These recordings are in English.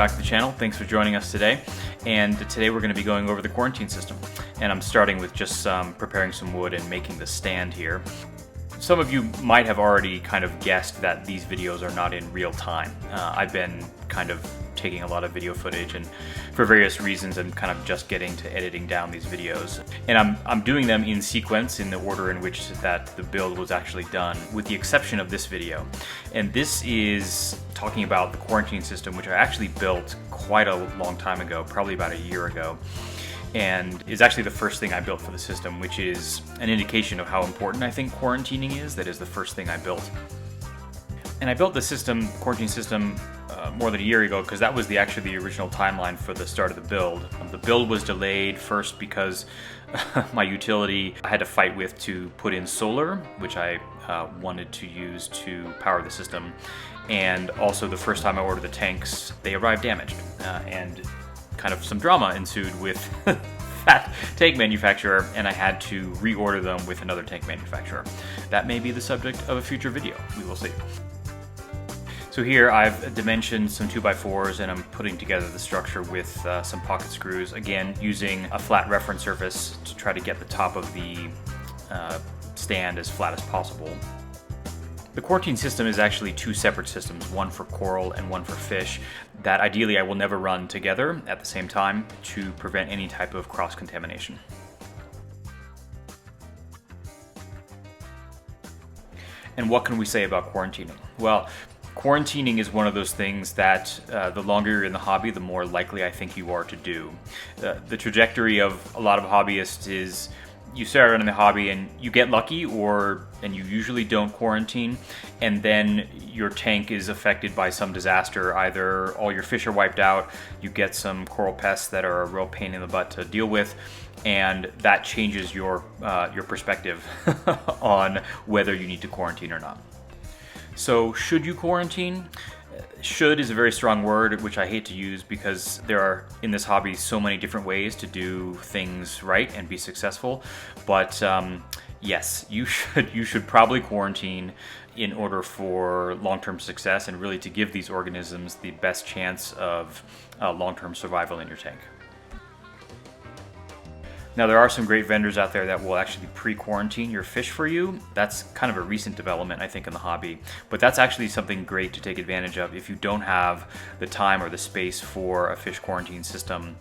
back to the channel. Thanks for joining us today. And today we're going to be going over the quarantine system. And I'm starting with just preparing some wood and making the stand here. Some of you might have already kind of guessed that these videos are not in real time. I've been kind of taking a lot of video footage, and for various reasons I'm kind of just getting to editing down these videos. And I'm doing them in sequence in the order in which that the build was actually done, with the exception of this video. And this is talking about the quarantine system, which I actually built quite a long time ago, probably about a year ago. And is actually the first thing I built for the system, which is an indication of how important I think quarantining is. That is the first thing I built. And I built the quarantine system more than a year ago, because that was actually the original timeline for the start of the build. The build was delayed first because my utility I had to fight with to put in solar, which I wanted to use to power the system. And also the first time I ordered the tanks, they arrived damaged. And kind of some drama ensued with that tank manufacturer, and I had to reorder them with another tank manufacturer. That may be the subject of a future video. We will see. So here I've dimensioned some 2x4s, and I'm putting together the structure with some pocket screws, again using a flat reference surface to try to get the top of the stand as flat as possible. The quarantine system is actually two separate systems, one for coral and one for fish, that ideally I will never run together at the same time to prevent any type of cross-contamination. And what can we say about quarantining? Well, quarantining is one of those things that the longer you're in the hobby, the more likely I think you are to do. The trajectory of a lot of hobbyists is you start out in the hobby and you get lucky, and you usually don't quarantine, and then your tank is affected by some disaster. Either all your fish are wiped out, you get some coral pests that are a real pain in the butt to deal with, and that changes your perspective on whether you need to quarantine or not. So should you quarantine? Should is a very strong word, which I hate to use because there are, in this hobby, so many different ways to do things right and be successful. But yes, you should probably quarantine in order for long-term success and really to give these organisms the best chance of long-term survival in your tank. Now, there are some great vendors out there that will actually pre-quarantine your fish for you. That's kind of a recent development, I think, in the hobby. But that's actually something great to take advantage of if you don't have the time or the space for a fish quarantine system.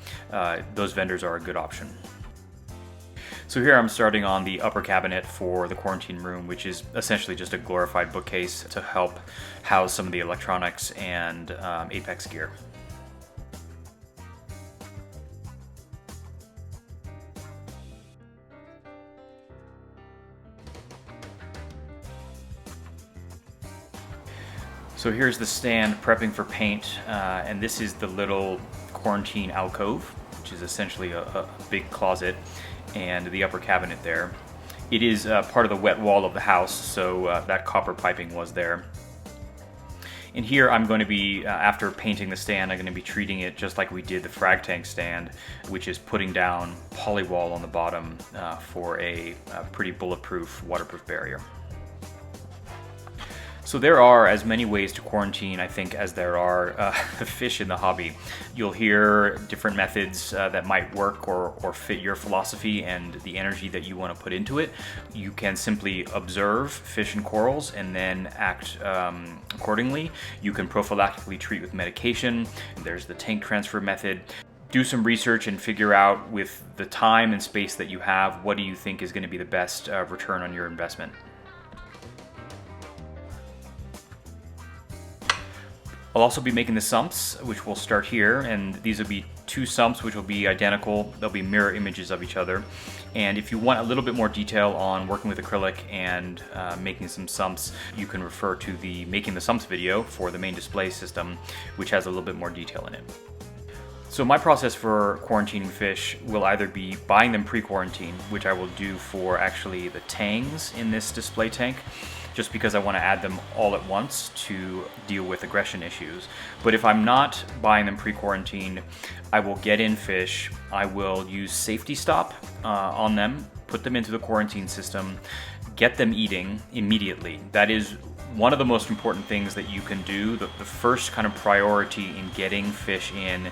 Those vendors are a good option. So here I'm starting on the upper cabinet for the quarantine room, which is essentially just a glorified bookcase to help house some of the electronics and Apex gear. So here's the stand prepping for paint, and this is the little quarantine alcove, which is essentially a big closet, and the upper cabinet there. It is part of the wet wall of the house, so that copper piping was there. And here I'm going to be, after painting the stand, I'm going to be treating it just like we did the frag tank stand, which is putting down polywall on the bottom for a pretty bulletproof, waterproof barrier. So there are as many ways to quarantine, I think, as there are fish in the hobby. You'll hear different methods that might work or fit your philosophy and the energy that you want to put into it. You can simply observe fish and corals and then act accordingly. You can prophylactically treat with medication. There's the tank transfer method. Do some research and figure out, with the time and space that you have, what do you think is going to be the best return on your investment. I'll also be making the sumps, which will start here, and these will be two sumps which will be identical. They'll be mirror images of each other. And if you want a little bit more detail on working with acrylic and making some sumps, you can refer to the Making the Sumps video for the main display system, which has a little bit more detail in it. So my process for quarantining fish will either be buying them pre-quarantine, which I will do for actually the tangs in this display tank, just because I want to add them all at once to deal with aggression issues. But if I'm not buying them pre-quarantined, I will get in fish, I will use safety stop on them, put them into the quarantine system, get them eating immediately. That is one of the most important things that you can do. The first kind of priority in getting fish in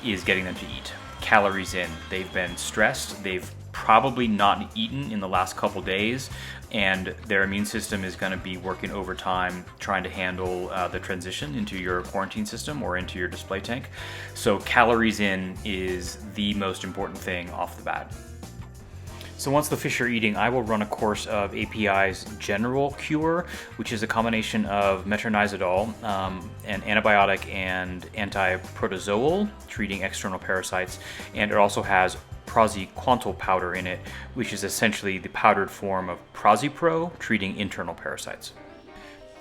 is getting them to eat. Calories in. They've been stressed. They've probably not eaten in the last couple days, and their immune system is going to be working overtime trying to handle the transition into your quarantine system or into your display tank. So calories in is the most important thing off the bat. So once the fish are eating, I will run a course of API's General Cure, which is a combination of metronidazole, an antibiotic and antiprotozoal, treating external parasites, and it also has praziquantel powder in it, which is essentially the powdered form of Prazipro, treating internal parasites.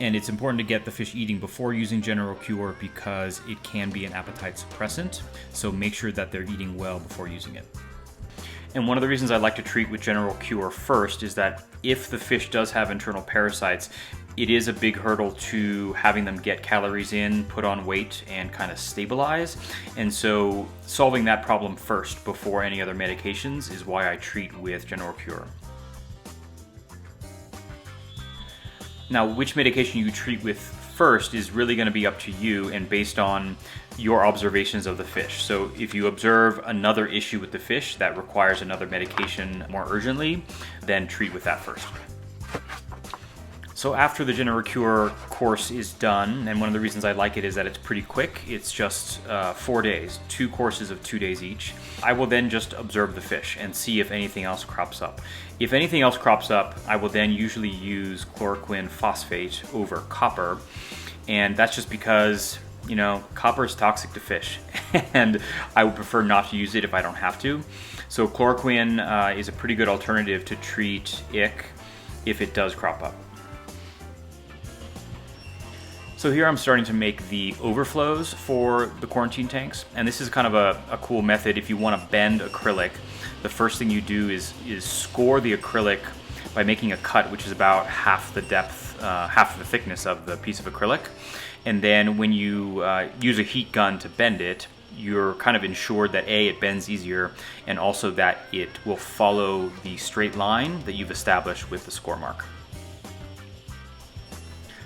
And it's important to get the fish eating before using General Cure because it can be an appetite suppressant, so make sure that they're eating well before using it. And one of the reasons I like to treat with General Cure first is that if the fish does have internal parasites, it is a big hurdle to having them get calories in, put on weight, and kind of stabilize. And so solving that problem first before any other medications is why I treat with General Cure. Now, which medication you treat with first is really going to be up to you and based on your observations of the fish. So if you observe another issue with the fish that requires another medication more urgently, then treat with that first. So after the General Cure course is done, and one of the reasons I like it is that it's pretty quick, it's just 4 days, 2 courses of 2 days each. I will then just observe the fish and see if anything else crops up. If anything else crops up, I will then usually use chloroquine phosphate over copper, and that's just because, you know, copper is toxic to fish, and I would prefer not to use it if I don't have to. So chloroquine is a pretty good alternative to treat ick if it does crop up. So here I'm starting to make the overflows for the quarantine tanks, and this is kind of a cool method. If you want to bend acrylic, the first thing you do is score the acrylic by making a cut, which is about half the depth, half the thickness of the piece of acrylic. And then when you use a heat gun to bend it, you're kind of ensured that A, it bends easier, and also that it will follow the straight line that you've established with the score mark.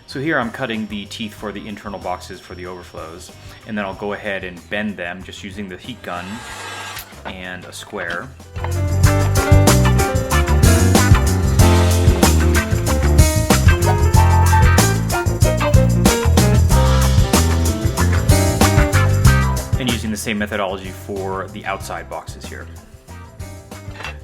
So here I'm cutting the teeth for the internal boxes for the overflows, and then I'll go ahead and bend them just using the heat gun and a square. And using the same methodology for the outside boxes here.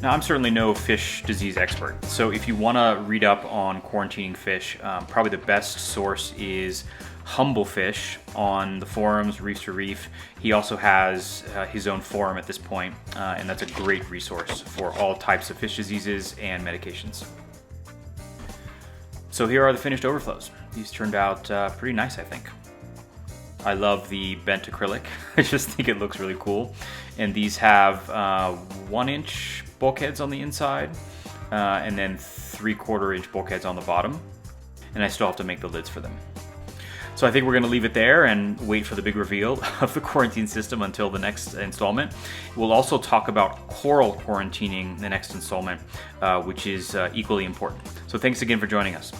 Now, I'm certainly no fish disease expert, so if you want to read up on quarantining fish, probably the best source is Humble Fish on the forums, Reefs to Reef. He also has his own forum at this point, and that's a great resource for all types of fish diseases and medications. So here are the finished overflows. These turned out pretty nice, I think. I love the bent acrylic. I just think it looks really cool. And these have 1-inch bulkheads on the inside, and then 3/4 inch bulkheads on the bottom. And I still have to make the lids for them. So I think we're going to leave it there and wait for the big reveal of the quarantine system until the next installment. We'll also talk about coral quarantining the next installment, which is equally important. So thanks again for joining us.